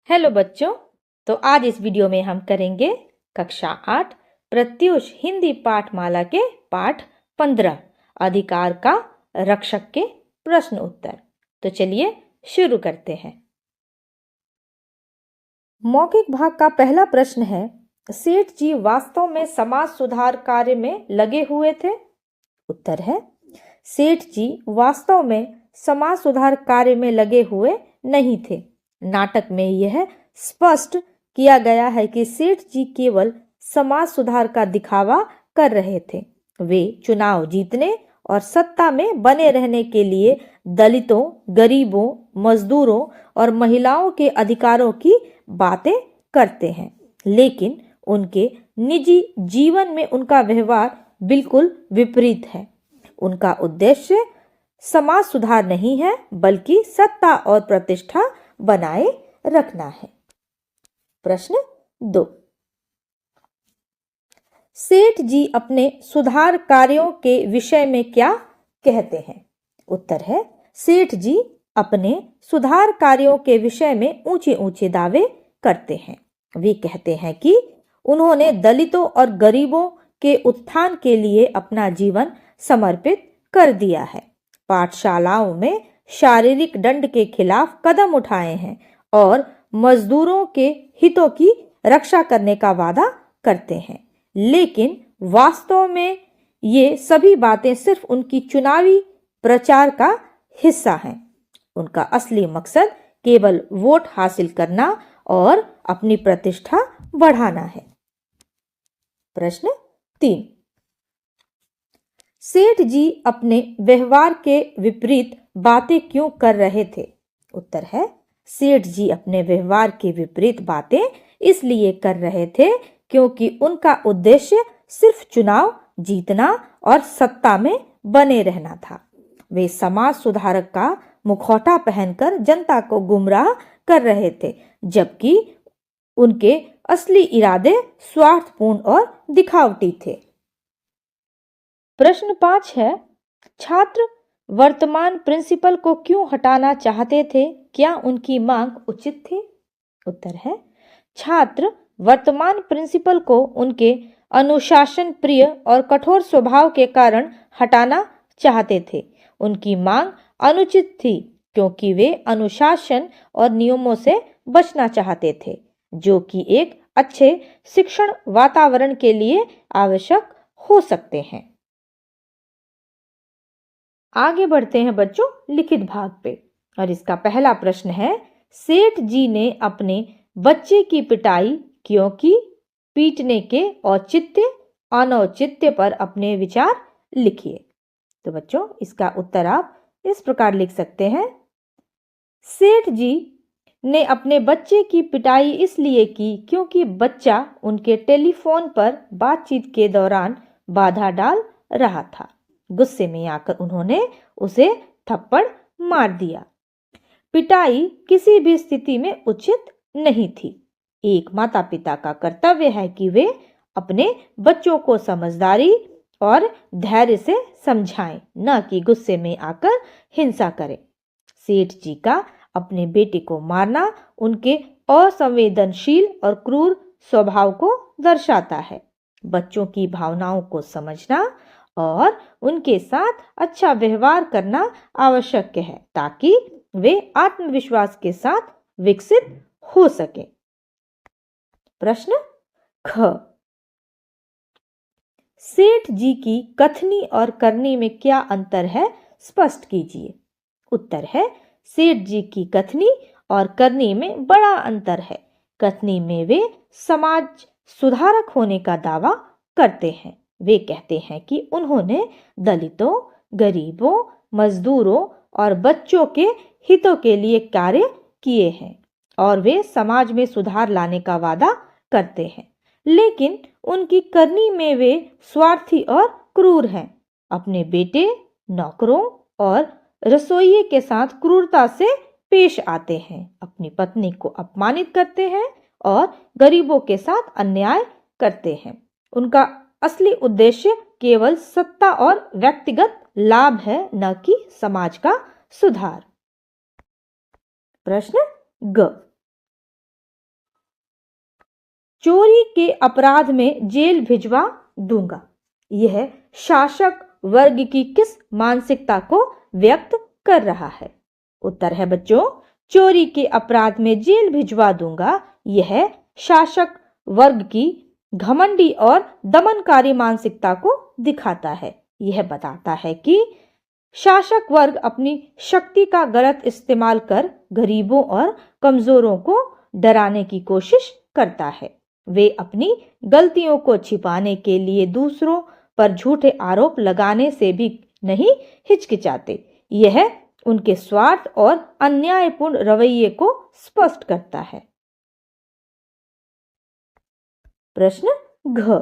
Hello बच्चों। तो आज इस वीडियो में हम करेंगे कक्षा 8 प्रत्यूष हिंदी पाठमाला के पाठ 15 अधिकार का रक्षक के प्रश्न उत्तर। तो चलिए शुरू करते हैं। मौखिक भाग का पहला प्रश्न है, सेठ जी वास्तव में समाज सुधार कार्य में लगे हुए थे? उत्तर है, सेठ जी वास्तव में समाज सुधार कार्य में लगे हुए नहीं थे। नाटक में यह स्पष्ट किया गया है कि सेठ जी केवल समाज सुधार का दिखावा कर रहे थे। वे चुनाव जीतने और सत्ता में बने रहने के लिए दलितों, गरीबों, मजदूरों और महिलाओं के अधिकारों की बातें करते हैं, लेकिन उनके निजी जीवन में उनका व्यवहार बिल्कुल विपरीत है। उनका उद्देश्य समाज सुधार नहीं है, बल्कि सत्ता और प्रतिष्ठा बनाए रखना है। प्रश्न 2, सेठ जी अपने सुधार कार्यों के विषय में क्या कहते हैं? उत्तर है, सेठ जी अपने सुधार कार्यों के विषय में ऊंचे ऊंचे दावे करते हैं। वे कहते हैं कि उन्होंने दलितों और गरीबों के उत्थान के लिए अपना जीवन समर्पित कर दिया है। पाठशालाओं में शारीरिक दंड के खिलाफ कदम उठाए हैं और मजदूरों के हितों की रक्षा करने का वादा करते हैं, लेकिन वास्तव में ये सभी बातें सिर्फ उनकी चुनावी प्रचार का हिस्सा हैं। उनका असली मकसद केवल वोट हासिल करना और अपनी प्रतिष्ठा बढ़ाना है। प्रश्न 3, सेठ जी अपने व्यवहार के विपरीत बातें क्यों कर रहे थे? उत्तर है, सेठ जी अपने व्यवहार के विपरीत बातें इसलिए कर रहे थे क्योंकि उनका उद्देश्य सिर्फ चुनाव जीतना और सत्ता में बने रहना था। वे समाज सुधारक का मुखौटा पहनकर जनता को गुमराह कर रहे थे, जबकि उनके असली इरादे स्वार्थपूर्ण और दिखावटी थे। प्रश्न 5 है, छात्र वर्तमान प्रिंसिपल को क्यों हटाना चाहते थे? क्या उनकी मांग उचित थी? उत्तर है, छात्र वर्तमान प्रिंसिपल को उनके अनुशासन प्रिय और कठोर स्वभाव के कारण हटाना चाहते थे। उनकी मांग अनुचित थी क्योंकि वे अनुशासन और नियमों से बचना चाहते थे, जो कि एक अच्छे शिक्षण वातावरण के लिए आवश्यक हो सकते हैं। आगे बढ़ते हैं बच्चों लिखित भाग पे, और इसका पहला प्रश्न है, सेठ जी ने अपने बच्चे की पिटाई क्यों की? पीटने के औचित्य अनौचित्य पर अपने विचार लिखिए। तो बच्चों इसका उत्तर आप इस प्रकार लिख सकते हैं, सेठ जी ने अपने बच्चे की पिटाई इसलिए की क्योंकि बच्चा उनके टेलीफोन पर बातचीत के दौरान बाधा डाल रहा था। गुस्से में आकर उन्होंने उसे थप्पड़ मार दिया। पिटाई किसी भी स्थिति में उचित नहीं थी। एक माता पिता का कर्तव्य है कि वे अपने बच्चों को समझदारी और धैर्य से समझाएं, न कि गुस्से में आकर हिंसा करें। सेठ जी का अपने बेटे को मारना उनके असंवेदनशील और क्रूर स्वभाव को दर्शाता है। बच्चों की भावनाओं को समझना और उनके साथ अच्छा व्यवहार करना आवश्यक है ताकि वे आत्मविश्वास के साथ विकसित हो सके। प्रश्न ख, सेठ जी की कथनी और करनी में क्या अंतर है, स्पष्ट कीजिए। उत्तर है, सेठ जी की कथनी और करनी में बड़ा अंतर है। कथनी में वे समाज सुधारक होने का दावा करते हैं। वे कहते हैं कि उन्होंने दलितों, गरीबों, मजदूरों और बच्चों के हितों के लिए कार्य किए हैं और वे समाज में सुधार लाने का वादा करते हैं, लेकिन उनकी करनी में वे स्वार्थी और क्रूर हैं। अपने बेटे, नौकरों और रसोइये के साथ क्रूरता से पेश आते हैं, अपनी पत्नी को अपमानित करते हैं और गरीबों के साथ अन्याय करते हैं। उनका असली उद्देश्य केवल सत्ता और व्यक्तिगत लाभ है, न कि समाज का सुधार। प्रश्न ग, चोरी के अपराध में जेल भिजवा दूंगा, यह शासक वर्ग की किस मानसिकता को व्यक्त कर रहा है? उत्तर है बच्चों, चोरी के अपराध में जेल भिजवा दूंगा यह शासक वर्ग की घमंडी और दमनकारी मानसिकता को दिखाता है। यह बताता है कि शासक वर्ग अपनी शक्ति का गलत इस्तेमाल कर गरीबों और कमजोरों को डराने की कोशिश करता है। वे अपनी गलतियों को छिपाने के लिए दूसरों पर झूठे आरोप लगाने से भी नहीं हिचकिचाते। यह उनके स्वार्थ और अन्यायपूर्ण रवैये को स्पष्ट करता है। प्रश्न घ,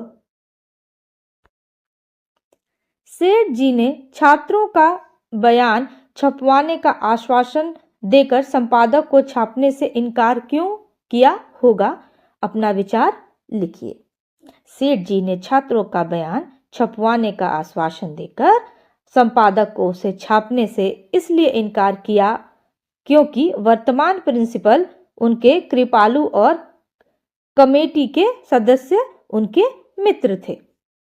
सेठ जी ने छात्रों का बयान छपवाने का आश्वासन देकर संपादक को छापने से इनकार क्यों किया होगा? अपना विचार लिखिए। सेठ जी ने छात्रों का बयान छपवाने का आश्वासन देकर संपादक को उसे छापने से इसलिए इनकार किया क्योंकि वर्तमान प्रिंसिपल उनके कृपालु और कमेटी के सदस्य उनके मित्र थे।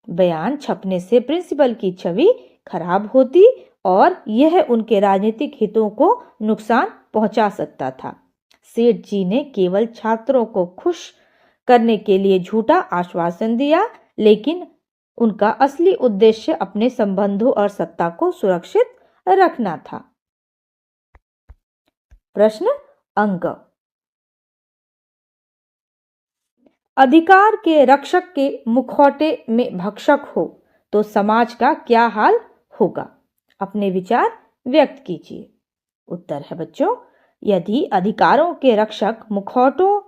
बयान छपने से प्रिंसिपल की छवि खराब होती और यह उनके राजनीतिक हितों को नुकसान पहुंचा सकता था। सेठ जी ने केवल छात्रों को खुश करने के लिए झूठा आश्वासन दिया, लेकिन उनका असली उद्देश्य अपने संबंधों और सत्ता को सुरक्षित रखना था। प्रश्न अंक, अधिकार के रक्षक के मुखौटे में भक्षक हो तो समाज का क्या हाल होगा? अपने विचार व्यक्त कीजिए। उत्तर है बच्चों, यदि अधिकारों के रक्षक मुखौटों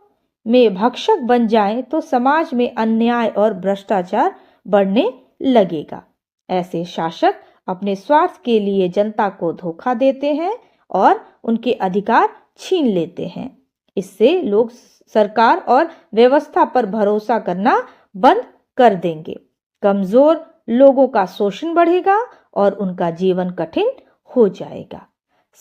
में भक्षक बन जाएं तो समाज में अन्याय और भ्रष्टाचार बढ़ने लगेगा। ऐसे शासक अपने स्वार्थ के लिए जनता को धोखा देते हैं और उनके अधिकार छीन लेते हैं। इससे लोग सरकार और व्यवस्था पर भरोसा करना बंद कर देंगे। कमजोर लोगों का शोषण बढ़ेगा और उनका जीवन कठिन हो जाएगा।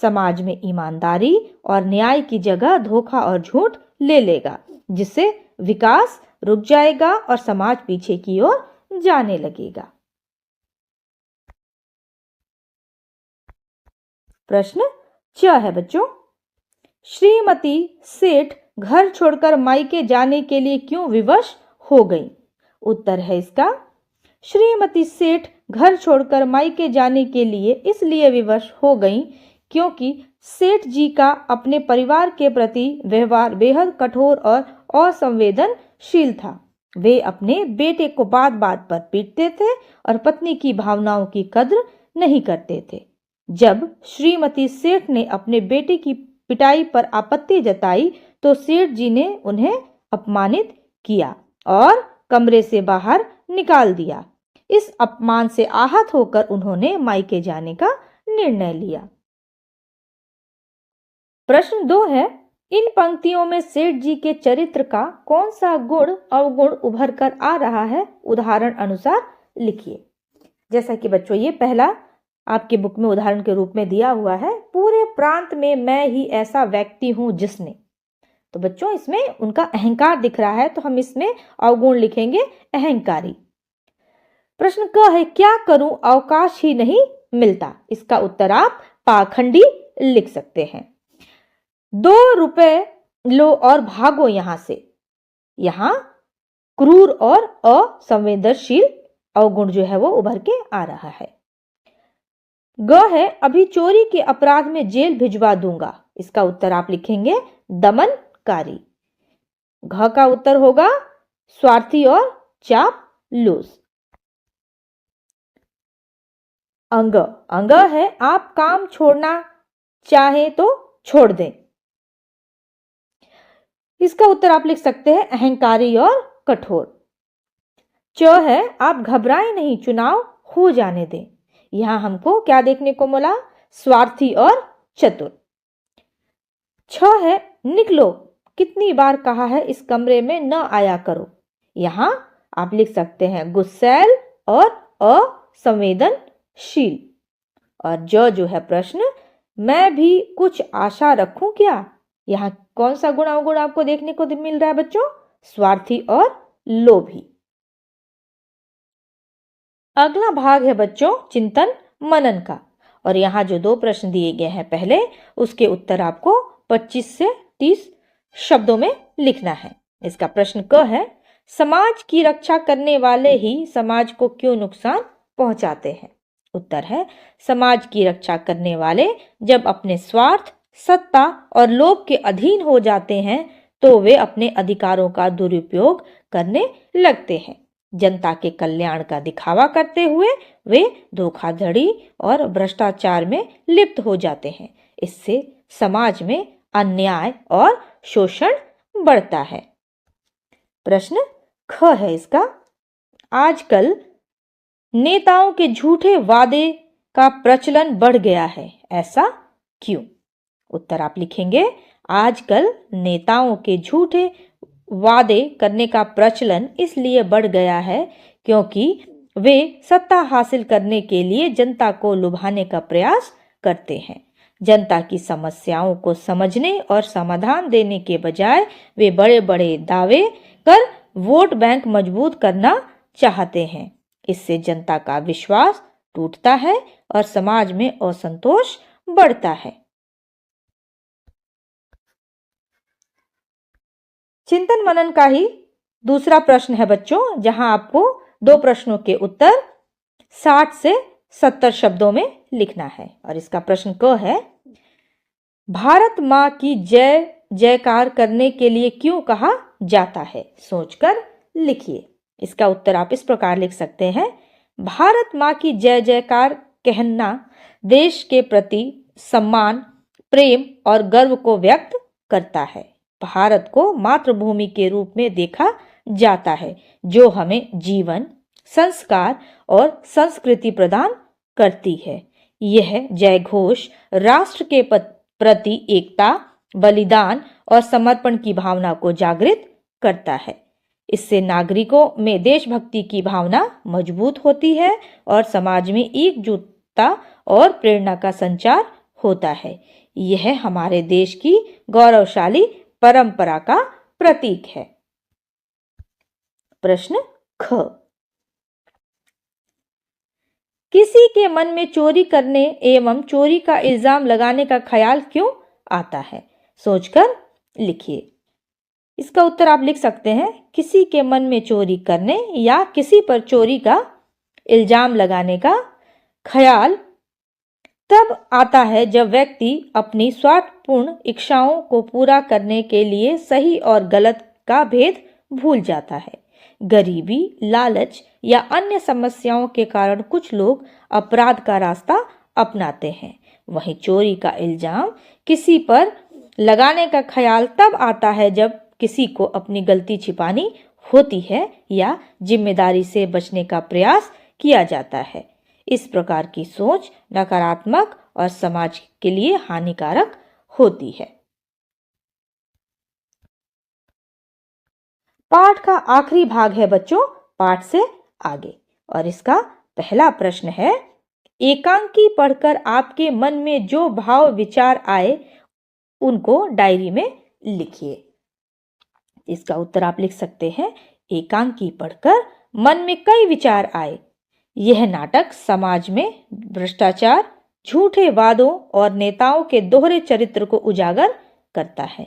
समाज में ईमानदारी और न्याय की जगह धोखा और झूठ ले लेगा, जिससे विकास रुक जाएगा और समाज पीछे की ओर जाने लगेगा। प्रश्न च है बच्चों, श्रीमती सेठ घर छोड़कर मायके जाने के लिए क्यों विवश हो गई? उत्तर है इसका, श्रीमती सेठ घर छोड़कर मायके जाने के लिए इसलिए विवश हो गईं क्योंकि सेठ जी का अपने परिवार के प्रति व्यवहार बेहद कठोर और असंवेदनशील था। वे अपने बेटे को बात बात पर पीटते थे और पत्नी की भावनाओं की कद्र नहीं करते थे। जब श्रीमती सेठ ने अपने बेटे की पिटाई पर आपत्ति जताई तो सेठ जी ने उन्हें अपमानित किया और कमरे से बाहर निकाल दिया। इस अपमान से आहत होकर उन्होंने मायके जाने का निर्णय लिया। प्रश्न 2 है, इन पंक्तियों में सेठ जी के चरित्र का कौन सा गुण अवगुण उभर कर आ रहा है? उदाहरण अनुसार लिखिए। जैसा कि बच्चों ये पहला आपके बुक में उदाहरण के रूप में दिया हुआ है, पूरे प्रांत में मैं ही ऐसा व्यक्ति हूं जिसने। तो बच्चों इसमें उनका अहंकार दिख रहा है, तो हम इसमें अवगुण लिखेंगे अहंकारी। प्रश्न क है, क्या करूं अवकाश ही नहीं मिलता? इसका उत्तर आप पाखंडी लिख सकते हैं। 2 रुपए लो और भागो यहां से। यहां क्रूर और असंवेदनशील अवगुण जो है वो उभर के आ रहा है। ग है, अभी चोरी के अपराध में जेल भिजवा दूंगा। इसका उत्तर आप लिखेंगे दमनकारी। घ का उत्तर होगा स्वार्थी और चापलूस। अंग, अंग है, आप काम छोड़ना चाहे तो छोड़ दें। इसका उत्तर आप लिख सकते हैं अहंकारी और कठोर। च है, आप घबराएं नहीं, चुनाव हो जाने दें। यहां हमको क्या देखने को मिला? स्वार्थी और चतुर। छ है, निकलो, कितनी बार कहा है इस कमरे में न आया करो। यहां आप लिख सकते हैं गुस्सैल और असंवेदनशील। और जो है प्रश्न, मैं भी कुछ आशा रखूं क्या? यहाँ कौन सा गुण अवगुण आपको देखने को मिल रहा है बच्चों? स्वार्थी और लोभी। अगला भाग है बच्चों चिंतन मनन का, और यहाँ जो 2 प्रश्न दिए गए हैं पहले, उसके उत्तर आपको 25 से 30 शब्दों में लिखना है। इसका प्रश्न क है, समाज की रक्षा करने वाले ही समाज को क्यों नुकसान पहुंचाते हैं? उत्तर है, समाज की रक्षा करने वाले जब अपने स्वार्थ, सत्ता और लोभ के अधीन हो जाते हैं तो वे अपने अधिकारों का दुरुपयोग करने लगते हैं। जनता के कल्याण का दिखावा करते हुए वे धोखाधड़ी और भ्रष्टाचार में लिप्त हो जाते हैं। इससे समाज में अन्याय और शोषण बढ़ता है। प्रश्न ख है इसका, आजकल नेताओं के झूठे वादे का प्रचलन बढ़ गया है, ऐसा क्यों? उत्तर आप लिखेंगे, आजकल नेताओं के झूठे वादे करने का प्रचलन इसलिए बढ़ गया है क्योंकि वे सत्ता हासिल करने के लिए जनता को लुभाने का प्रयास करते हैं। जनता की समस्याओं को समझने और समाधान देने के बजाय वे बड़े बड़े दावे कर वोट बैंक मजबूत करना चाहते हैं। इससे जनता का विश्वास टूटता है और समाज में असंतोष बढ़ता है। चिंतन मनन का ही दूसरा प्रश्न है बच्चों, जहां आपको 2 प्रश्नों के उत्तर 60 से 70 शब्दों में लिखना है। और इसका प्रश्न क है, भारत माँ की जय जयकार करने के लिए क्यों कहा जाता है? सोचकर लिखिए। इसका उत्तर आप इस प्रकार लिख सकते हैं, भारत माँ की जय जयकार कहना देश के प्रति सम्मान, प्रेम और गर्व को व्यक्त करता है। भारत को मातृभूमि के रूप में देखा जाता है जो हमें जीवन, संस्कार और संस्कृति प्रदान करती है। यह जय घोष राष्ट्र के प्रति एकता, बलिदान और समर्पण की भावना को जागृत करता है। इससे नागरिकों में देशभक्ति की भावना मजबूत होती है और समाज में एकजुटता और प्रेरणा का संचार होता है। यह हमारे देश की गौरवशाली परंपरा का प्रतीक है। प्रश्न ख, किसी के मन में चोरी करने एवं चोरी का इल्जाम लगाने का ख्याल क्यों आता है? सोचकर लिखिए। इसका उत्तर आप लिख सकते हैं, किसी के मन में चोरी करने या किसी पर चोरी का इल्जाम लगाने का ख्याल तब आता है जब व्यक्ति अपनी स्वार्थपूर्ण इच्छाओं को पूरा करने के लिए सही और गलत का भेद भूल जाता है। गरीबी, लालच या अन्य समस्याओं के कारण कुछ लोग अपराध का रास्ता अपनाते हैं। वहीं चोरी का इल्जाम किसी पर लगाने का ख्याल तब आता है जब किसी को अपनी गलती छिपानी होती है या जिम्मेदारी से बचने का प्रयास किया जाता है। इस प्रकार की सोच नकारात्मक और समाज के लिए हानिकारक होती है। पाठ का आखिरी भाग है बच्चों पाठ से आगे, और इसका पहला प्रश्न है, एकांकी पढ़कर आपके मन में जो भाव विचार आए उनको डायरी में लिखिए। इसका उत्तर आप लिख सकते हैं, एकांकी पढ़कर मन में कई विचार आए। यह नाटक समाज में भ्रष्टाचार, झूठे वादों और नेताओं के दोहरे चरित्र को उजागर करता है।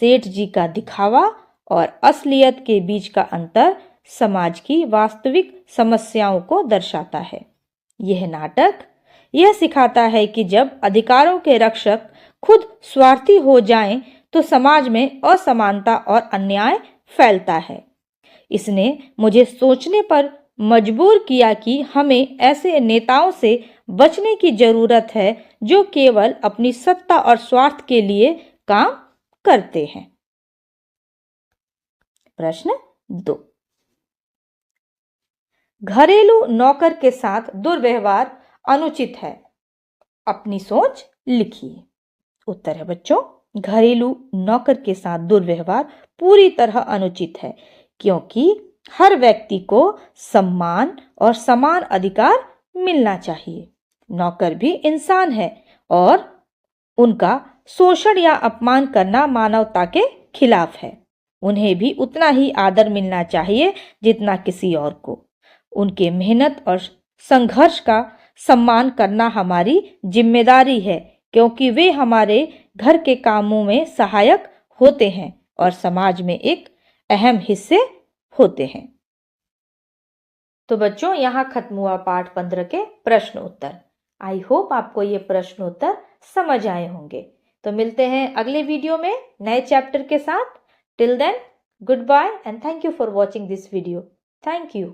सेठ जी का दिखावा और असलियत के बीच का अंतर समाज की वास्तविक समस्याओं को दर्शाता है। यह नाटक यह सिखाता है कि जब अधिकारों के रक्षक खुद स्वार्थी हो जाएं, तो समाज में असमानता और अन्याय फैलता है। इसने मुझे सोचने पर मजबूर किया कि हमें ऐसे नेताओं से बचने की जरूरत है जो केवल अपनी सत्ता और स्वार्थ के लिए काम करते हैं। प्रश्न 2, घरेलू नौकर के साथ दुर्व्यवहार अनुचित है, अपनी सोच लिखिए। उत्तर है बच्चों, घरेलू नौकर के साथ दुर्व्यवहार पूरी तरह अनुचित है, क्योंकि हर व्यक्ति को सम्मान और समान अधिकार मिलना चाहिए। नौकर भी इंसान है और उनका शोषण या अपमान करना मानवता के खिलाफ है। उन्हें भी उतना ही आदर मिलना चाहिए जितना किसी और को। उनके मेहनत और संघर्ष का सम्मान करना हमारी जिम्मेदारी है, क्योंकि वे हमारे घर के कामों में सहायक होते हैं और समाज में एक अहम हिस्से होते हैं। तो बच्चों, यहाँ खत्म हुआ पाठ 15 के प्रश्न उत्तर। आई होप आपको ये प्रश्न उत्तर समझ आए होंगे। तो मिलते हैं अगले वीडियो में नए चैप्टर के साथ। Till then, goodbye and thank you for watching this video. Thank you.